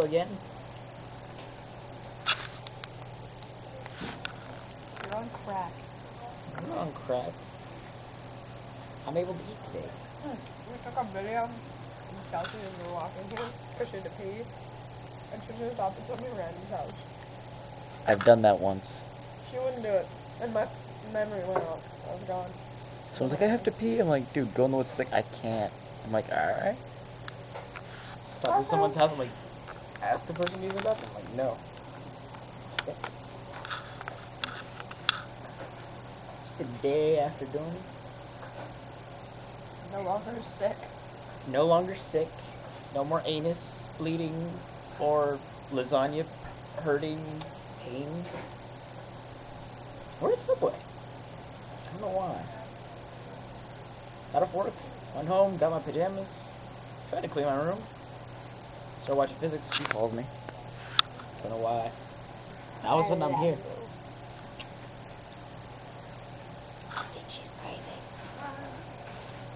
trail again. You're on crack. I'm not on crack. I'm able to eat today. We took a video of Chelsea and we were walking here because she had to pee. And she just stopped and took me to Randy's house. I've done that once. She wouldn't do it. And my memory went off. I was gone. So I was like, I have to pee. I'm like, dude, go in the woods. Like, I can't. I'm like, alright. Stop at someone's house. I'm like, ask the person using the bathroom. I'm like, no. Okay. The day after doing it. No longer sick. No longer sick. No more anus bleeding or lasagna hurting pain. Where's Subway? I don't know why. Out of work. Went home, got my pajamas. Tried to clean my room. Started watching physics. She calls me. Don't know why. Now all of a sudden I'm here. I think she's crazy.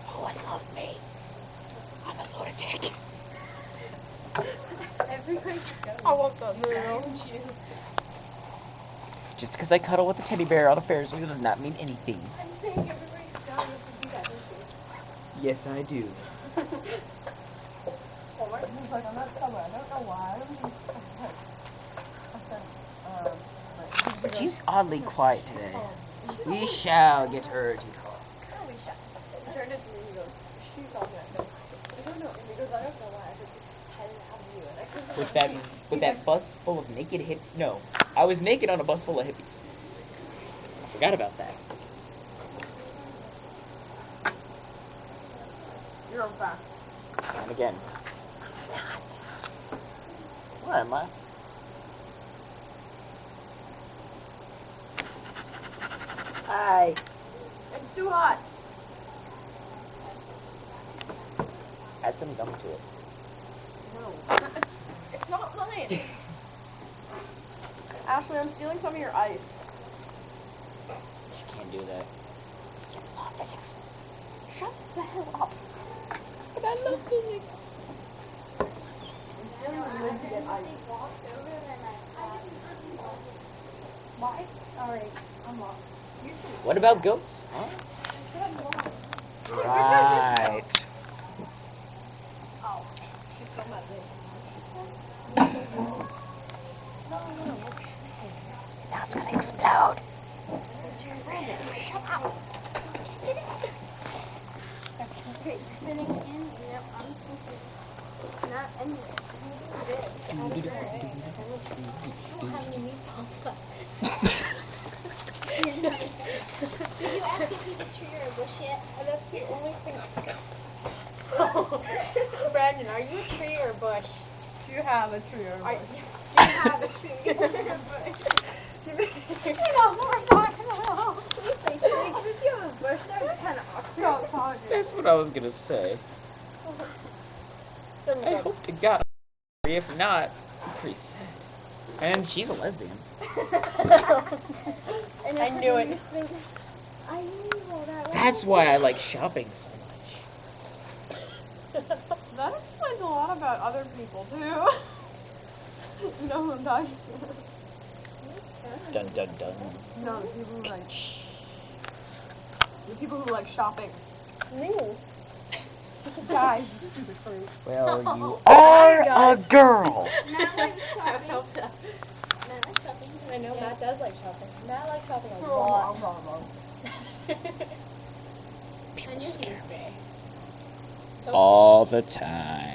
Oh, I love me. I'm a lunatic. I want that noodle. Just because I cuddle with a teddy bear on a Ferris wheel does not mean anything. I'm saying everybody's done if you do that, don't you? Yes, I do. Well, my he's like, I'm not Subway. I don't know why. I said, She's oddly quiet today. We shall get her to talk. Oh, we shall. He turned it to me and he goes, she's all good. I don't know. And he goes, I don't know why. I just had it out of you. And I couldn't With that bus full of naked hippies. No, I was naked on a bus full of hippies. I forgot about that. You're on fast. And again. Where am I? Hi. It's too hot. Add some gum to it. No. It's not mine. Ashley, I'm stealing some of your ice. She can't do that. Shut the hell up. But I love physics. I'm stealing your lid to get ice. Why? Alright, I'm lost. What about goats? Huh? Right. Oh, she's so mad. No. Now it's gonna explode. Shut up. Okay, spinning in. Yep, I'm not in this. I don't have any meatballs left. Did you ask if he's a tree or a bush yet? That's the only thing. Brandon, are you a tree or a bush? Do you have a tree or a bush? Do you have a tree or a bush? You know, we're talking about. If you have a bush, that's kind of awkward. That's what I was gonna say. I hope to God. If not, I'm pretty sad. And she's a lesbian. I knew it. I knew that. That's why I like shopping so much. That explains a lot about other people too. No one does. Dun dun dun. No, the people who like shopping. Me. Guys, you stupid fruit. Well, you are a girl. Matt likes shopping. Matt likes shopping. I know Matt does like shopping. Matt likes shopping a lot. And you're Tuesday. All the time.